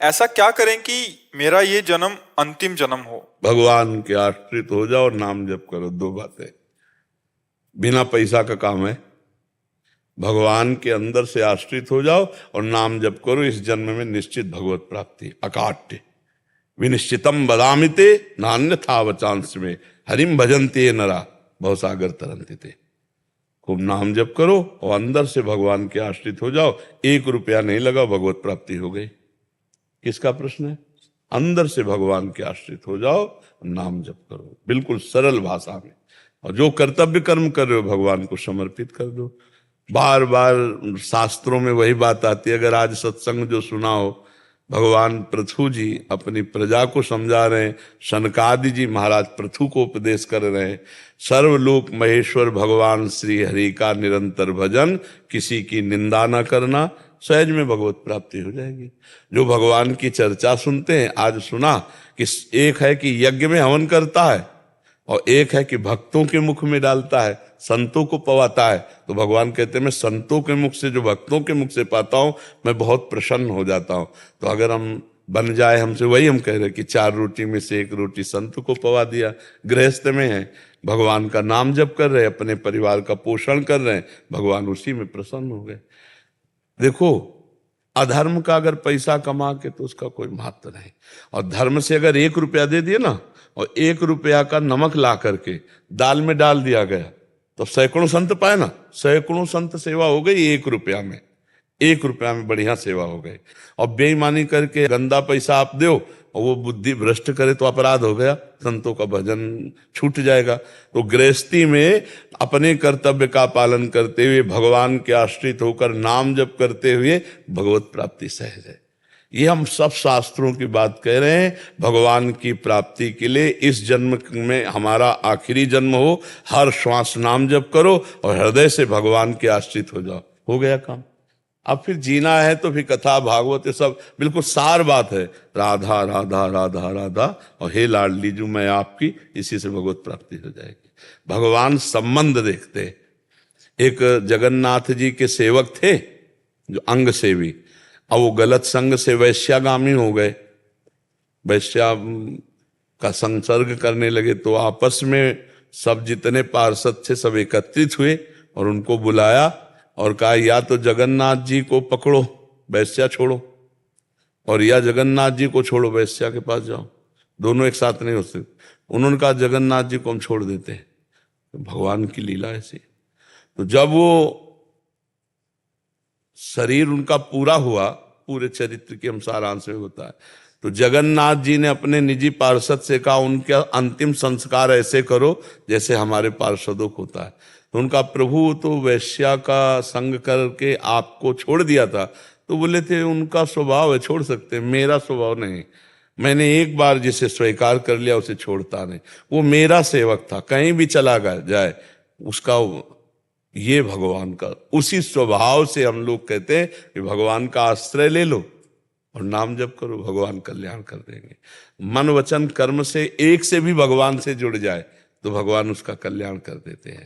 ऐसा क्या करें कि मेरा ये जन्म अंतिम जन्म हो? भगवान के आश्रित हो जाओ, नाम जप करो। दो बातें, बिना पैसा का काम है। भगवान के अंदर से आश्रित हो जाओ और नाम जप करो। इस जन्म में निश्चित भगवत प्राप्ति अकाट्य। विनिश्चितम बदामिते नान्यथा वचांस में हरिम भजन्ते नरा भवसागर तरंति ते। खूब नाम जप करो और अंदर से भगवान के आश्रित हो जाओ। 1 रुपया नहीं लगा, भगवत प्राप्ति हो गई। किसका प्रश्न है? अंदर से भगवान के आश्रित हो जाओ, नाम जप करो बिल्कुल सरल भाषा में। और जो कर्तव्य कर्म कर रहे हो भगवान को समर्पित कर दो। बार बार शास्त्रों में वही बात आती है। अगर आज सत्संग जो सुना हो, भगवान पृथु जी अपनी प्रजा को समझा रहे हैं, सनकादि जी महाराज पृथु को उपदेश कर रहे हैं। सर्वलोक महेश्वर भगवान श्री हरि का निरंतर भजन, किसी की निंदा न करना, सहज में भगवत प्राप्ति हो जाएगी। जो भगवान की चर्चा सुनते हैं, आज सुना कि एक है कि यज्ञ में हवन करता है और एक है कि भक्तों के मुख में डालता है, संतों को पवाता है। तो भगवान कहते हैं मैं संतों के मुख से, जो भक्तों के मुख से पाता हूं, मैं बहुत प्रसन्न हो जाता हूं। तो अगर हम बन जाए हमसे, वही हम कह रहे हैं कि 4 रोटी में से 1 रोटी संत को पवा दिया। गृहस्थ में है, भगवान का नाम जप कर रहे हैं, अपने परिवार का पोषण कर रहे हैं, भगवान उसी में प्रसन्न हो गए। देखो, अधर्म का अगर पैसा कमा के तो उसका कोई महत्व नहीं, और धर्म से अगर 1 रुपया दे दिए ना, और 1 रुपया का नमक ला करके दाल में डाल दिया गया, तो सैकड़ों संत पाए ना। सैकड़ों संत सेवा हो गई 1 रुपया में। 1 रुपया में बढ़िया सेवा हो गई। और बेईमानी करके गंदा पैसा आप दो और वो बुद्धि भ्रष्ट करे तो अपराध हो गया, संतों का भजन छूट जाएगा। तो गृहस्थी में अपने कर्तव्य का पालन करते हुए, भगवान के आश्रित होकर नाम जप करते हुए भगवत प्राप्ति सहज है। ये हम सब शास्त्रों की बात कह रहे हैं। भगवान की प्राप्ति के लिए इस जन्म में हमारा आखिरी जन्म हो, हर श्वास नाम जप करो और हृदय से भगवान के आश्रित हो जाओ, हो गया काम। अब फिर जीना है तो फिर कथा भागवत ये सब बिल्कुल सार बात है। राधा राधा राधा राधा और हे लाडली जू मैं आपकी, इसी से भगवत प्राप्ति हो जाएगी। भगवान संबंध देखते। एक जगन्नाथ जी के सेवक थे जो अंग सेवी, अब वो गलत संग से वैश्यागामी हो गए, वैश्या का संसर्ग करने लगे। तो आपस में सब जितने पार्षद थे सब एकत्रित हुए और उनको बुलाया और कहा या तो जगन्नाथ जी को पकड़ो, वैश्या छोड़ो, और या जगन्नाथ जी को छोड़ो, वैश्या के पास जाओ। दोनों एक साथ नहीं हो सकते। उन्होंने कहा जगन्नाथ जी को हम छोड़ देते हैं। तो भगवान की लीला ऐसी। तो जब वो शरीर उनका पूरा हुआ, पूरे चरित्र के हम सारांश में होता है, तो जगन्नाथ जी ने अपने निजी पार्षद से कहा उनका अंतिम संस्कार ऐसे करो जैसे हमारे पार्षदों को होता है। तो उनका प्रभु तो वैश्या का संग करके आपको छोड़ दिया था। तो बोले थे उनका स्वभाव है, छोड़ सकते, मेरा स्वभाव नहीं। मैंने एक बार जिसे स्वीकार कर लिया उसे छोड़ता नहीं। वो मेरा सेवक था, कहीं भी चला जाए उसका, ये भगवान का उसी स्वभाव से हम लोग कहते हैं कि भगवान का आश्रय ले लो और नाम जप करो, भगवान कल्याण कर देंगे। मन वचन कर्म से एक से भी भगवान से जुड़ जाए तो भगवान उसका कल्याण कर देते हैं।